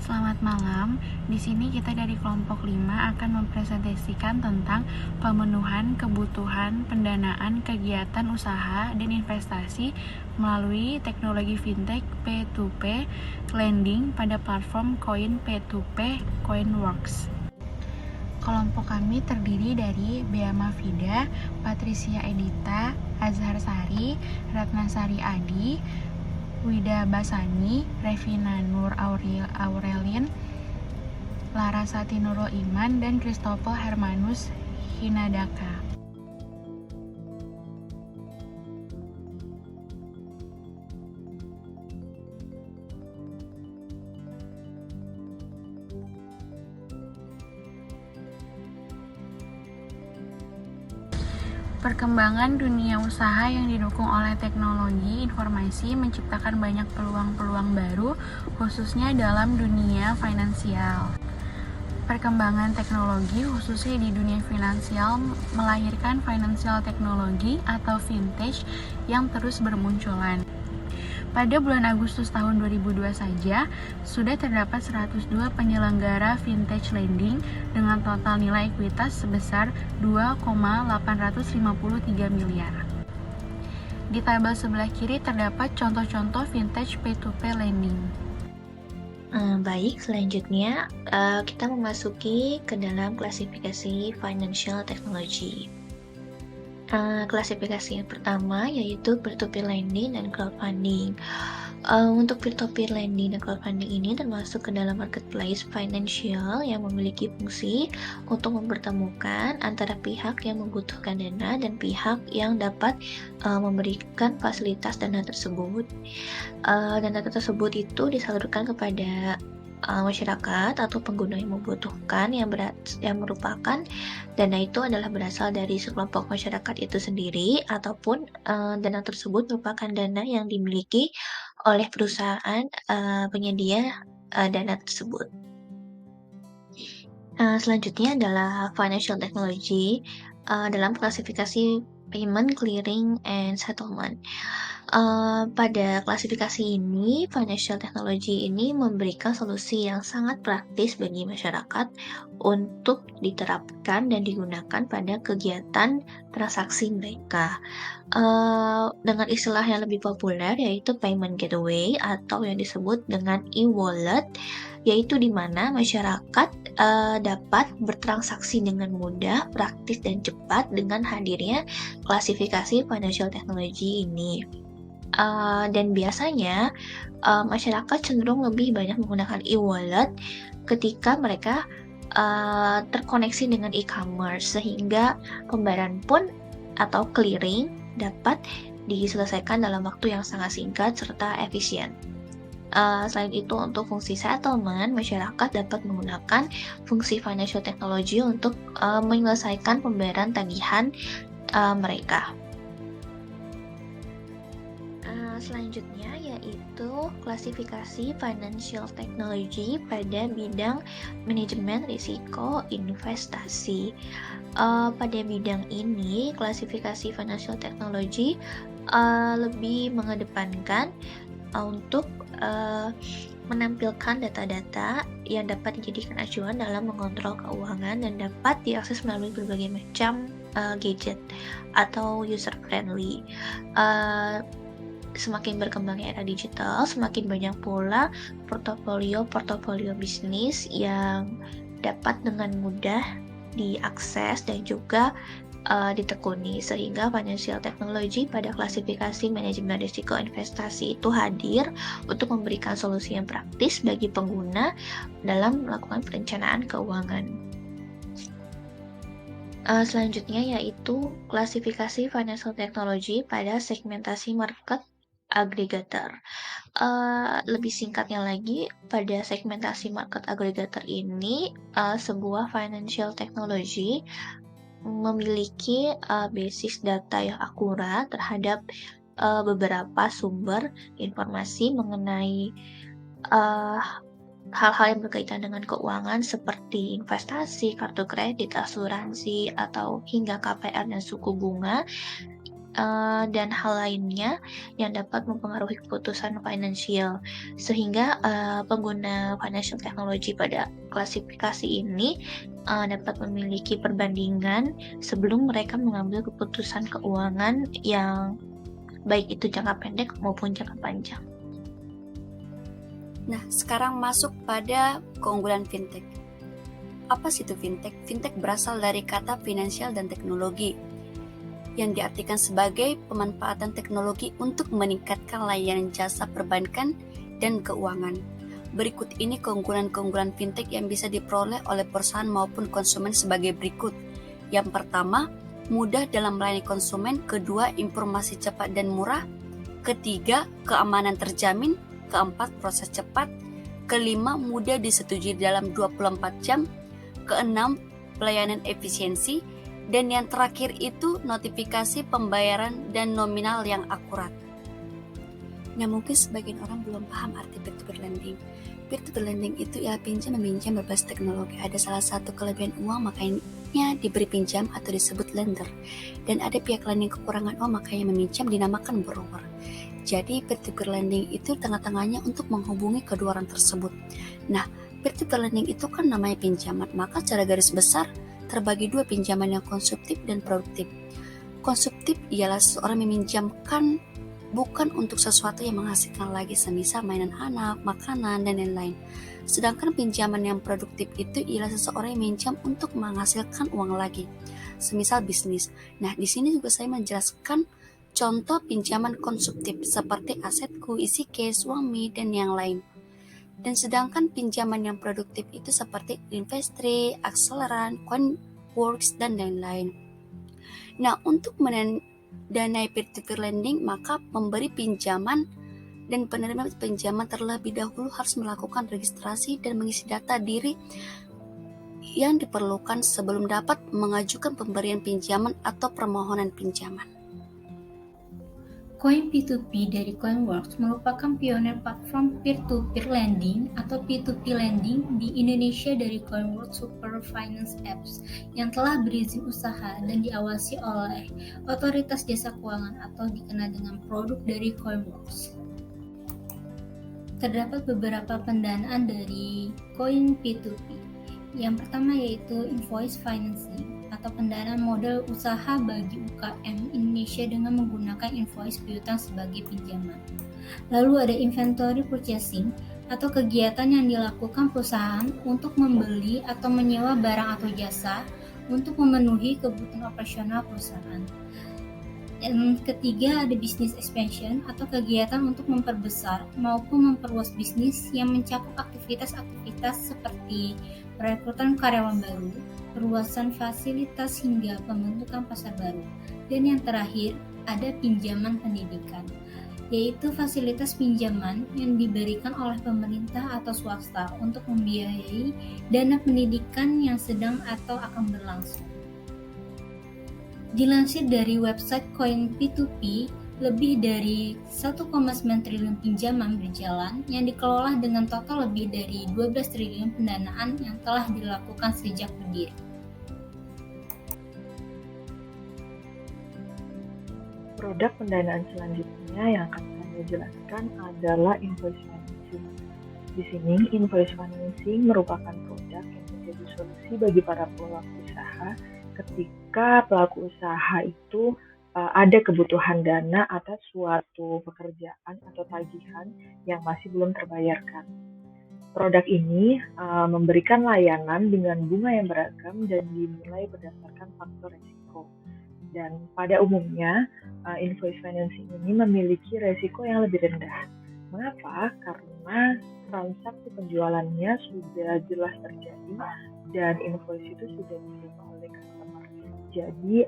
Selamat malam. Di sini kita dari kelompok 5 akan mempresentasikan tentang pemenuhan kebutuhan pendanaan kegiatan usaha dan investasi melalui teknologi fintech P2P lending pada platform koin P2P Coinworks. Kelompok kami terdiri dari Bea Mafida, Patricia Edita, Azhar Sari, Ratnasari Adi, Wida Basani, Revina Nur Aurelin, Larasati Nurul Iman, dan Christopher Hermanus Hinadaka. Perkembangan dunia usaha yang didukung oleh teknologi informasi menciptakan banyak peluang-peluang baru, khususnya dalam dunia finansial. Perkembangan teknologi khususnya di dunia finansial melahirkan financial technology atau fintech yang terus bermunculan. Pada bulan Agustus tahun 2002 saja, sudah terdapat 102 penyelenggara fintech lending dengan total nilai ekuitas sebesar 2,853 miliar. Di tabel sebelah kiri terdapat contoh-contoh fintech P2P lending. Baik, selanjutnya kita memasuki ke dalam klasifikasi financial technology. Klasifikasi yang pertama yaitu peer-to-peer lending dan crowdfunding. Untuk peer-to-peer lending dan crowdfunding ini termasuk ke dalam marketplace financial yang memiliki fungsi untuk mempertemukan antara pihak yang membutuhkan dana dan pihak yang dapat memberikan fasilitas dana tersebut. Dana tersebut itu disalurkan kepada masyarakat atau pengguna yang membutuhkan yang merupakan dana itu adalah berasal dari sekelompok masyarakat itu sendiri ataupun dana tersebut merupakan dana yang dimiliki oleh perusahaan penyedia dana tersebut. Selanjutnya adalah financial technology dalam klasifikasi payment, clearing, and settlement. Pada klasifikasi ini, financial technology ini memberikan solusi yang sangat praktis bagi masyarakat untuk diterapkan dan digunakan pada kegiatan transaksi mereka. Dengan istilah yang lebih populer yaitu payment gateway atau yang disebut dengan e-wallet, yaitu di mana masyarakat dapat bertransaksi dengan mudah, praktis, dan cepat dengan hadirnya klasifikasi financial technology ini. Dan biasanya masyarakat cenderung lebih banyak menggunakan e-wallet ketika mereka terkoneksi dengan e-commerce, sehingga pembayaran pun atau clearing dapat diselesaikan dalam waktu yang sangat singkat serta efisien. Selain itu, untuk fungsi settlement, masyarakat dapat menggunakan fungsi financial technology untuk menyelesaikan pembayaran tagihan mereka. Selanjutnya yaitu klasifikasi financial technology pada bidang manajemen risiko investasi. Pada bidang ini, klasifikasi financial technology lebih mengedepankan untuk menampilkan data-data yang dapat dijadikan acuan dalam mengontrol keuangan dan dapat diakses melalui berbagai macam gadget atau user friendly. Semakin berkembangnya era digital, semakin banyak pula portofolio bisnis yang dapat dengan mudah diakses dan juga ditekuni, sehingga financial technology pada klasifikasi manajemen risiko investasi itu hadir untuk memberikan solusi yang praktis bagi pengguna dalam melakukan perencanaan keuangan. Selanjutnya yaitu klasifikasi financial technology pada segmentasi market aggregator. Lebih singkatnya lagi, pada segmentasi market aggregator ini, sebuah financial technology memiliki basis data yang akurat terhadap beberapa sumber informasi mengenai hal-hal yang berkaitan dengan keuangan seperti investasi, kartu kredit, asuransi, atau hingga KPR dan suku bunga dan hal lainnya yang dapat mempengaruhi keputusan finansial. Sehingga pengguna financial technology pada klasifikasi ini dapat memiliki perbandingan sebelum mereka mengambil keputusan keuangan yang baik itu jangka pendek maupun jangka panjang. Nah, sekarang masuk pada keunggulan fintech. Apa sih itu fintech? Fintech berasal dari kata finansial dan teknologi, yang diartikan sebagai pemanfaatan teknologi untuk meningkatkan layanan jasa perbankan dan keuangan. Berikut ini keunggulan-keunggulan fintech yang bisa diperoleh oleh perusahaan maupun konsumen sebagai berikut. Yang pertama, mudah dalam melayani konsumen. Kedua, informasi cepat dan murah. Ketiga, keamanan terjamin. Keempat, proses cepat. Kelima, mudah disetujui dalam 24 jam. Keenam, pelayanan efisiensi. Dan yang terakhir itu notifikasi pembayaran dan nominal yang akurat. Nah, mungkin sebagian orang belum paham arti peer-to-peer lending. Peer-to-peer lending itu ya pinjam-meminjam berbasis teknologi. Ada salah satu kelebihan uang, makanya diberi pinjam atau disebut lender. Dan ada pihak lain yang kekurangan uang, makanya meminjam dinamakan borrower. Jadi peer-to-peer lending itu tengah-tengahnya untuk menghubungi kedua orang tersebut. Nah, peer-to-peer lending itu kan namanya pinjaman, maka secara garis besar terbagi dua, pinjaman yang konsumtif dan produktif. Konsumtif ialah seseorang meminjamkan bukan untuk sesuatu yang menghasilkan lagi, semisal mainan anak, makanan, dan lain-lain. Sedangkan pinjaman yang produktif itu ialah seseorang yang meminjam untuk menghasilkan uang lagi, semisal bisnis. Nah, di sini juga saya menjelaskan contoh pinjaman konsumtif seperti asetku, isi case, uang mi, dan yang lain. Dan sedangkan pinjaman yang produktif itu seperti Investri, Acceleran, Coinworks, dan lain-lain. Nah, untuk mendanai peer-to-peer lending, maka pemberi pinjaman dan penerima pinjaman terlebih dahulu harus melakukan registrasi dan mengisi data diri yang diperlukan sebelum dapat mengajukan pemberian pinjaman atau permohonan pinjaman. Coin P2P dari Coinworks merupakan pionir platform peer-to-peer lending atau P2P lending di Indonesia dari Coinworks Super Finance Apps yang telah berizin usaha dan diawasi oleh Otoritas Jasa Keuangan atau dikenal dengan produk dari Coinworks. Terdapat beberapa pendanaan dari Coin P2P. Yang pertama yaitu invoice financing atau pendanaan modal usaha bagi UKM Indonesia dengan menggunakan invoice piutang sebagai pinjaman. Lalu ada inventory purchasing atau kegiatan yang dilakukan perusahaan untuk membeli atau menyewa barang atau jasa untuk memenuhi kebutuhan operasional perusahaan. Yang ketiga ada business expansion atau kegiatan untuk memperbesar maupun memperluas bisnis yang mencakup aktivitas-aktivitas seperti perekrutan karyawan baru, perluasan fasilitas hingga pembentukan pasar baru. Dan yang terakhir ada pinjaman pendidikan, yaitu fasilitas pinjaman yang diberikan oleh pemerintah atau swasta untuk membiayai dana pendidikan yang sedang atau akan berlangsung. Dilansir dari website Coin P2P, lebih dari 1,9 triliun pinjaman berjalan yang dikelola dengan total lebih dari 12 triliun pendanaan yang telah dilakukan sejak berdiri. Produk pendanaan selanjutnya yang akan saya jelaskan adalah invoice financing. Di sini, invoice financing merupakan produk yang menjadi solusi bagi para pelaku usaha ketika pelaku usaha itu ada kebutuhan dana atas suatu pekerjaan atau tagihan yang masih belum terbayarkan. Produk ini memberikan layanan dengan bunga yang beragam dan dinilai berdasarkan faktor risiko. Dan pada umumnya, invoice financing ini memiliki risiko yang lebih rendah. Mengapa? Karena transaksi penjualannya sudah jelas terjadi dan invoice itu sudah diterima oleh customer. Jadi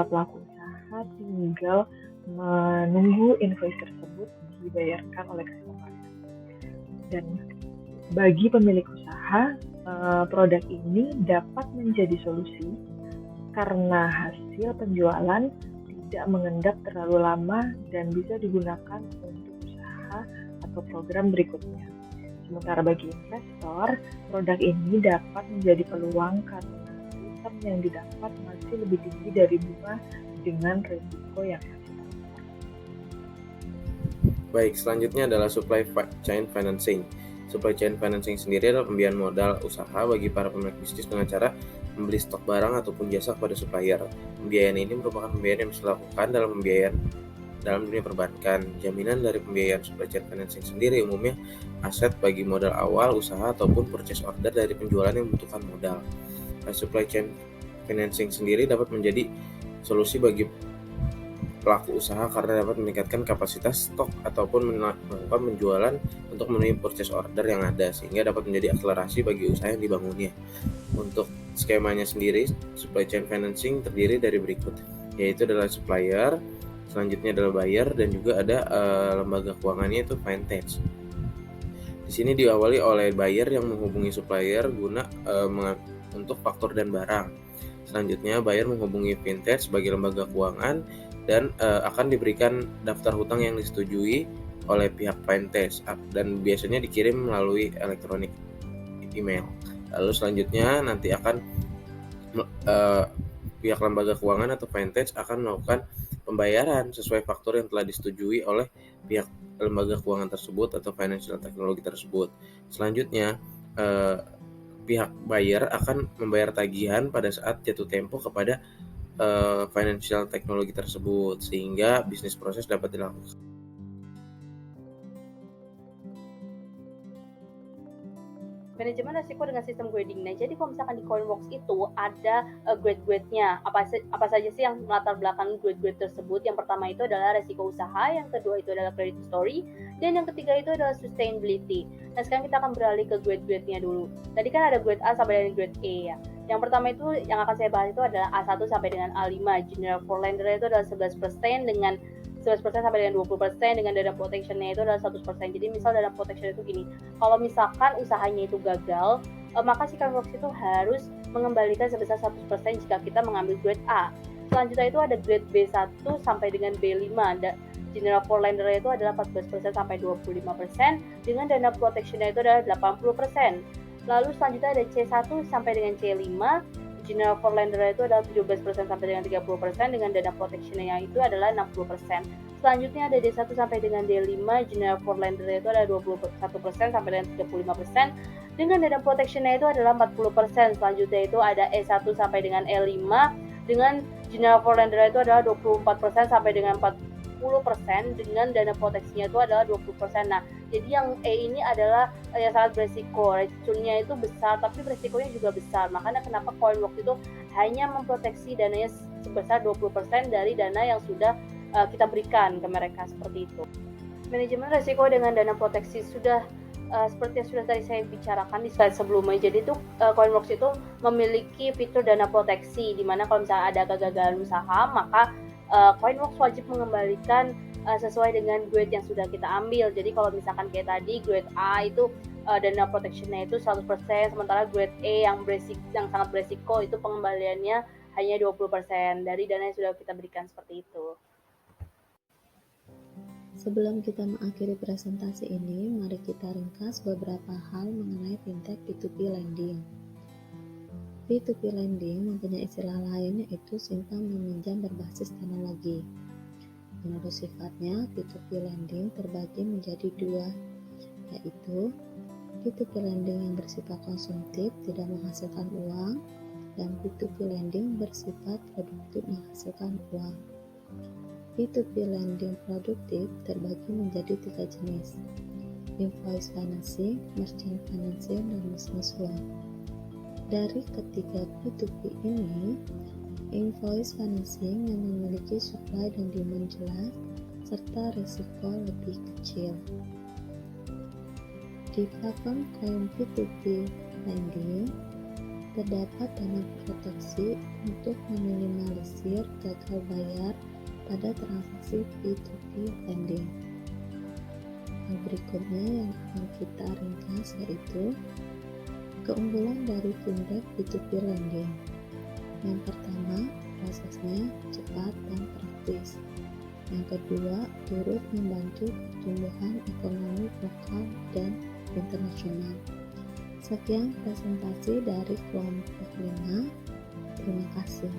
pelaku usaha tinggal menunggu invoice tersebut dibayarkan oleh customer. Dan bagi pemilik usaha, produk ini dapat menjadi solusi karena hasil penjualan tidak mengendap terlalu lama dan bisa digunakan untuk usaha atau program berikutnya. Sementara bagi investor, produk ini dapat menjadi peluang karena return yang didapat masih lebih tinggi dari bunga dengan risiko yang masih Baik, selanjutnya adalah supply chain financing. Supply chain financing sendiri adalah pembiayaan modal usaha bagi para pemilik bisnis dengan cara membeli stok barang ataupun jasa kepada supplier. Pembiayaan ini merupakan pembiayaan yang bisa dilakukan dalam dunia perbankan. Jaminan dari pembiayaan supply chain financing sendiri umumnya aset bagi modal awal usaha ataupun purchase order dari penjualan yang membutuhkan modal. Supply chain financing sendiri dapat menjadi solusi bagi pelaku usaha karena dapat meningkatkan kapasitas stok ataupun melakukan penjualan untuk memenuhi purchase order yang ada, sehingga dapat menjadi akselerasi bagi usaha yang dibangunnya. Untuk skemanya sendiri, supply chain financing terdiri dari berikut, yaitu adalah supplier, selanjutnya adalah buyer, dan juga ada lembaga keuangannya itu Vintage. Di sini diawali oleh buyer yang menghubungi supplier guna untuk faktur dan barang. Selanjutnya, buyer menghubungi Vintage sebagai lembaga keuangan dan akan diberikan daftar hutang yang disetujui oleh pihak Vintage dan biasanya dikirim melalui elektronik email. Lalu selanjutnya nanti akan pihak lembaga keuangan atau Vintage akan melakukan pembayaran sesuai faktur yang telah disetujui oleh pihak lembaga keuangan tersebut atau financial teknologi tersebut. Selanjutnya pihak buyer akan membayar tagihan pada saat jatuh tempo kepada financial teknologi tersebut sehingga bisnis proses dapat dilakukan. Manajemen resiko dengan sistem grading. Nah, jadi kalau misalkan di Coinworks itu ada grade-grade-nya. Apa saja sih yang melatar belakang grade-grade tersebut? Yang pertama itu adalah resiko usaha, yang kedua itu adalah credit story, dan yang ketiga itu adalah sustainability. Nah, sekarang kita akan beralih ke grade-grade-nya dulu. Tadi kan ada grade A sampai dengan grade E ya. Yang pertama itu yang akan saya bahas itu adalah A1 sampai dengan A5. General for lender itu adalah 11% dengan 11% sampai dengan 20%, dengan dana protection-nya itu adalah 100%. Jadi misal dana protection itu gini, kalau misalkan usahanya itu gagal, maka si Coinworks itu harus mengembalikan sebesar 100% jika kita mengambil grade A. Selanjutnya itu ada grade B1 sampai dengan B5. General for lender itu adalah 14% sampai 25%, dengan dana protection-nya itu adalah 80%. Lalu selanjutnya ada C1 sampai dengan C5. General for lender itu adalah 17% sampai dengan 30%, dengan dana protection-nya itu adalah 60%. Selanjutnya ada D1 sampai dengan D5, general for lender itu adalah 21% sampai dengan 35%, dengan dana protection-nya itu adalah 40%. Selanjutnya itu ada E1 sampai dengan E5, dengan general for lender itu adalah 24% sampai dengan 40%, dengan dana proteksinya itu adalah 20%. Nah, jadi yang E ini adalah yang sangat beresiko. Racunnya itu besar, tapi beresikonya juga besar. Makanya kenapa Coinworks itu hanya memproteksi dananya sebesar 20% dari dana yang sudah kita berikan ke mereka, seperti itu. Manajemen resiko dengan dana proteksi sudah seperti yang sudah tadi saya bicarakan di slide sebelumnya. Jadi itu Coinworks itu memiliki fitur dana proteksi, di mana kalau misalnya ada kegagalan usaha, maka Coinworks wajib mengembalikan sesuai dengan grade yang sudah kita ambil. Jadi kalau misalkan kayak tadi grade A itu dana protection-nya itu 100%, sementara grade E yang sangat beresiko itu pengembaliannya hanya 20% dari dana yang sudah kita berikan, seperti itu. Sebelum kita mengakhiri presentasi ini, mari kita ringkas beberapa hal mengenai fintech P2P lending. P2P lending mempunyai istilah lain, yaitu simpan meminjam berbasis teknologi. Menurut sifatnya, P2P lending terbagi menjadi dua, yaitu P2P lending yang bersifat konsumtif tidak menghasilkan uang, dan P2P lending bersifat produktif menghasilkan uang. P2P lending produktif terbagi menjadi tiga jenis: invoice financing, merchant financing, dan business loan. Dari ketiga P2P ini, invoice financing yang memiliki supply dan demand jelas serta risiko lebih kecil. Di platform Coin P2P lending terdapat dana proteksi untuk meminimalisir gagal bayar pada transaksi P2P lending. Hal berikutnya yang akan kita ringkas yaitu keunggulan dari fintech P2P lending. Yang pertama, prosesnya cepat dan praktis. Yang kedua, turut membantu pertumbuhan ekonomi lokal dan internasional. Sekian presentasi dari kelompok 5. Terima kasih.